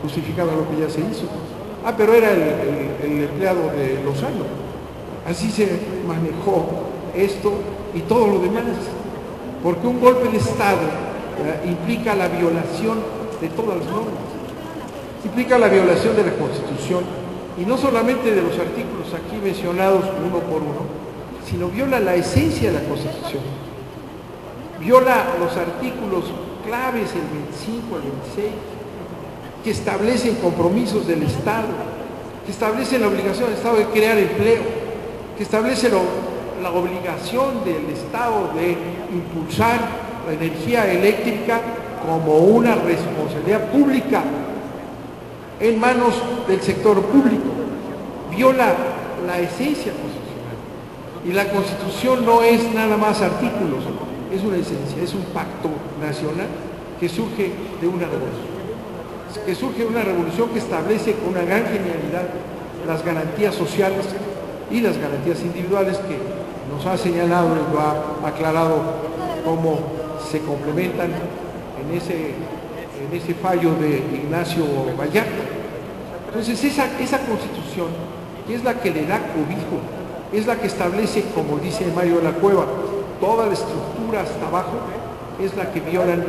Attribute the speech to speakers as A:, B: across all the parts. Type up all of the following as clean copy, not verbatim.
A: justificando lo que ya se hizo. Ah, pero era el empleado de Lozano. Así se manejó esto y todo lo demás. Porque un golpe de Estado implica la violación de todas las normas. Implica la violación de la Constitución, y no solamente de los artículos aquí mencionados uno por uno, sino viola la esencia de la Constitución. Viola los artículos claves, el 25, el 26, que establecen compromisos del Estado, que establecen la obligación del Estado de crear empleo, que establece la obligación del Estado de impulsar la energía eléctrica como una responsabilidad pública en manos del sector público. Viola la esencia constitucional. Y la Constitución no es nada más artículos, es una esencia, es un pacto nacional que surge de una revolución, que establece con una gran genialidad las garantías sociales y las garantías individuales, que nos ha señalado y lo ha aclarado cómo se complementan en ese fallo de Ignacio Vallarta. Entonces esa Constitución, que es la que le da cobijo, es la que establece, como dice Mario de la Cueva, toda la estructura hasta abajo, es la que violan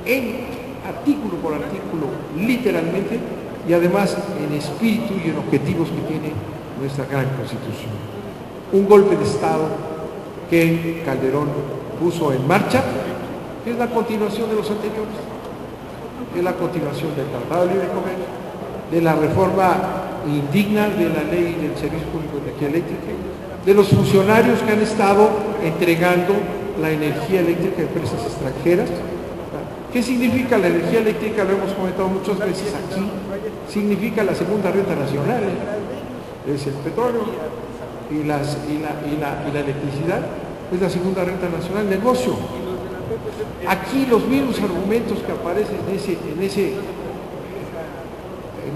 A: en artículo por artículo, literalmente, y además en espíritu y en objetivos que tiene nuestra gran Constitución. Un golpe de Estado que Calderón puso en marcha, que es la continuación de los anteriores, que es la continuación del Tratado de Libre Comercio, de la reforma indigna de la ley del Servicio Público de Energía Eléctrica, de los funcionarios que han estado entregando la energía eléctrica a empresas extranjeras. ¿Qué significa la energía eléctrica? Lo hemos comentado muchas veces aquí. Significa la segunda renta nacional, es el petróleo y la electricidad, es la segunda renta nacional, negocio. Aquí los mismos argumentos que aparecen en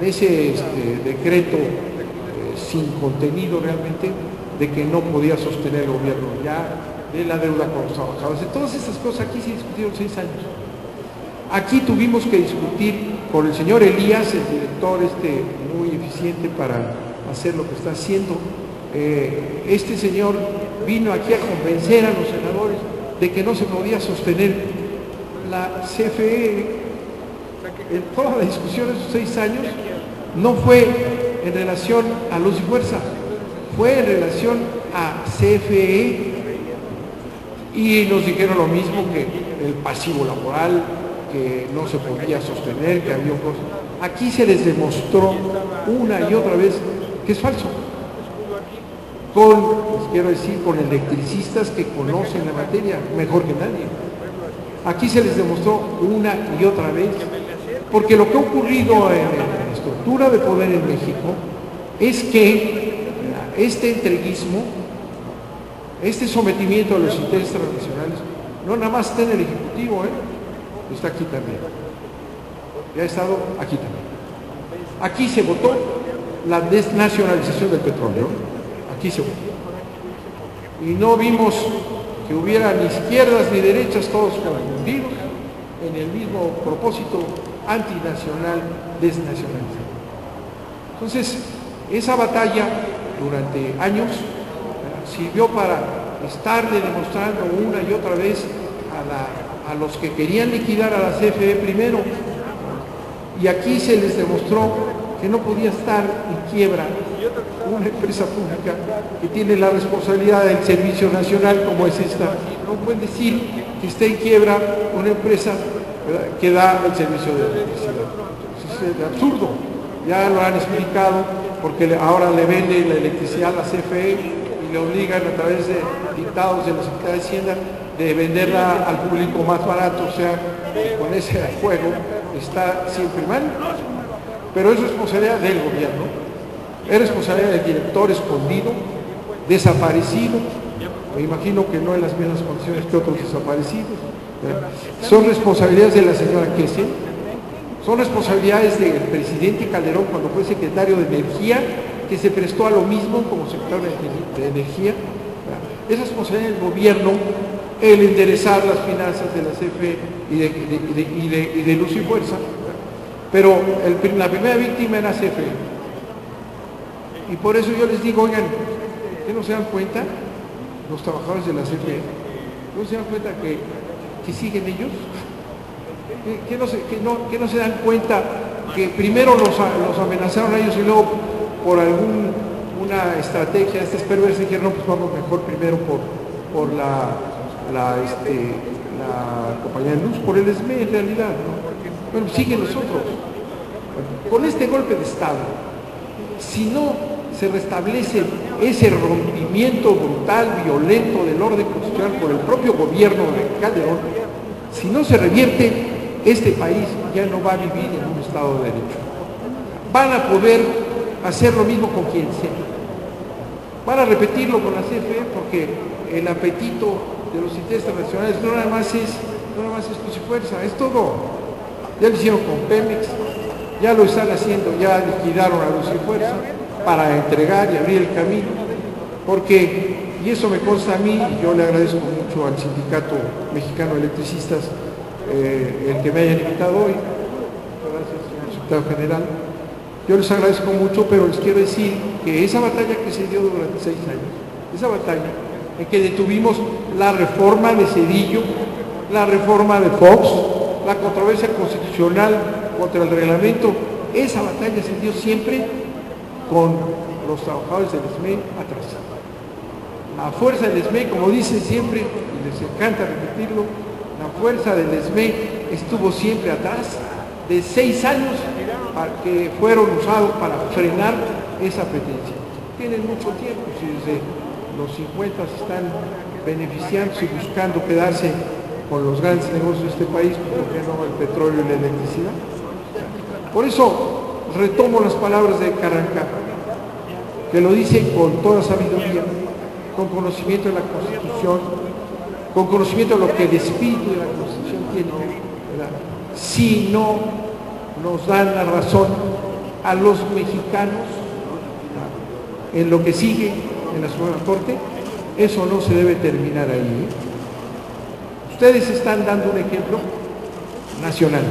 A: ese decreto sin contenido realmente, de que no podía sostener el gobierno ya, de la deuda con los trabajadores, de todas estas cosas aquí se discutieron 6 años. Aquí tuvimos que discutir con el señor Elías, el director muy eficiente para hacer lo que está haciendo. Este señor vino aquí a convencer a los senadores de que no se podía sostener la CFE. En toda la discusión de esos 6 años no fue en relación a Luz y Fuerza, fue en relación a CFE, y nos dijeron lo mismo, que el pasivo laboral, que no se podía sostener, que había cosas. Aquí se les demostró una y otra vez que es falso. Con electricistas que conocen la materia mejor que nadie. Aquí se les demostró una y otra vez, porque lo que ha ocurrido en la estructura de poder en México es que este entreguismo, este sometimiento a los intereses transnacionales, no nada más está en el Ejecutivo, está aquí también. Ya ha estado aquí también. Aquí se votó la desnacionalización del petróleo. Aquí se votó. Y no vimos que hubiera ni izquierdas ni derechas, todos confundidos en el mismo propósito antinacional, desnacionalizar. Entonces, esa batalla durante años sirvió para estarle demostrando una y otra vez a los que querían liquidar a la CFE primero, y aquí se les demostró que no podía estar en quiebra una empresa pública que tiene la responsabilidad del servicio nacional como es esta. No pueden decir que esté en quiebra una empresa, ¿verdad?, que da el servicio de electricidad. Es absurdo, ya lo han explicado, porque ahora le vende la electricidad a la CFE y le obligan a través de dictados de la Secretaría de Hacienda de venderla al público más barato, o sea, con ese juego está siempre mal. Pero es responsabilidad del gobierno, es responsabilidad del director escondido, desaparecido, me imagino que no en las mismas condiciones que otros desaparecidos. Son responsabilidades de la señora Kessel, son responsabilidades del presidente Calderón cuando fue secretario de Energía, que se prestó a lo mismo como secretario de Energía. Es responsabilidad del gobierno el enderezar las finanzas de la CFE y de Luz y Fuerza. Pero la primera víctima era CFE. Y por eso yo les digo, oigan, ¿qué no se dan cuenta los trabajadores de la CFE? ¿No se dan cuenta que siguen ellos? ¿Que no se dan cuenta que primero los amenazaron a ellos y luego por una estrategia, esta es perversa, dijeron, no, pues vamos mejor primero por la compañía de luz, por el SME en realidad, ¿no? Bueno, siguen los otros. Con este golpe de Estado, si no se restablece ese rompimiento brutal, violento del orden constitucional por el propio gobierno de Calderón, si no se revierte, este país ya no va a vivir en un Estado de Derecho. Van a poder hacer lo mismo con quien sea. Van a repetirlo con la CFE porque el apetito de los intereses nacionales no nada más es Luz y Fuerza, es todo. Ya lo hicieron con Pemex, ya lo están haciendo, ya liquidaron a Luz y Fuerza para entregar y abrir el camino, porque, y eso me consta a mí, y yo le agradezco mucho al Sindicato Mexicano de Electricistas el que me hayan invitado hoy, gracias señor secretario general, yo les agradezco mucho, pero les quiero decir que esa batalla que se dio durante 6 años, esa batalla en que detuvimos la reforma de Cedillo, la reforma de Fox, la controversia constitucional contra el reglamento, esa batalla se dio siempre con los trabajadores del SME atrás. La fuerza del SME, como dicen siempre, y les encanta repetirlo, la fuerza del SME estuvo siempre atrás de 6 años que fueron usados para frenar esa pretensión. Tienen mucho tiempo, si desde los 50 se están beneficiándose y buscando quedarse con los grandes negocios de este país, por qué no el petróleo y la electricidad. Por eso retomo las palabras de Carranca, que lo dice con toda sabiduría, con conocimiento de la Constitución, con conocimiento de lo que el espíritu de la Constitución tiene, ¿verdad? Si no nos dan la razón a los mexicanos, ¿verdad?, en lo que sigue en la Suprema Corte, eso no se debe terminar ahí, ¿eh? Ustedes están dando un ejemplo nacional.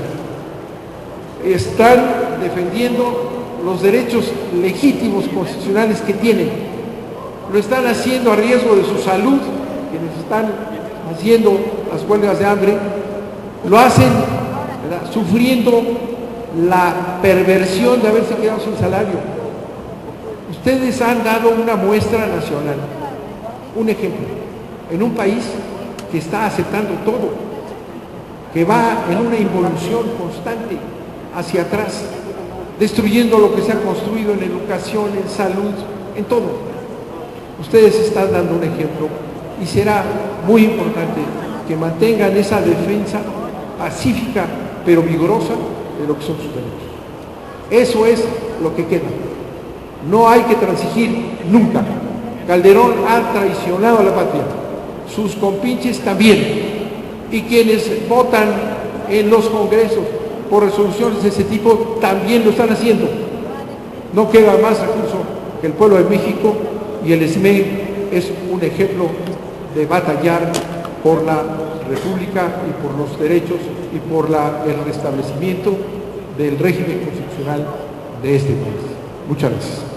A: Están defendiendo los derechos legítimos constitucionales que tienen. Lo están haciendo a riesgo de su salud, quienes están haciendo las huelgas de hambre, lo hacen, ¿verdad?, sufriendo la perversión de haberse quedado sin salario. Ustedes han dado una muestra nacional, un ejemplo, en un país que está aceptando todo, que va en una involución constante hacia atrás, destruyendo lo que se ha construido en educación, en salud, en todo. Ustedes están dando un ejemplo y será muy importante que mantengan esa defensa pacífica pero vigorosa de lo que son sus derechos. Eso es lo que queda. No hay que transigir nunca. Calderón ha traicionado a la patria, sus compinches también, y quienes votan en los congresos por resoluciones de ese tipo también lo están haciendo. No queda más recurso que el pueblo de México, y el SME es un ejemplo de batallar por la República y por los derechos y por el restablecimiento del régimen constitucional de este país. Muchas gracias.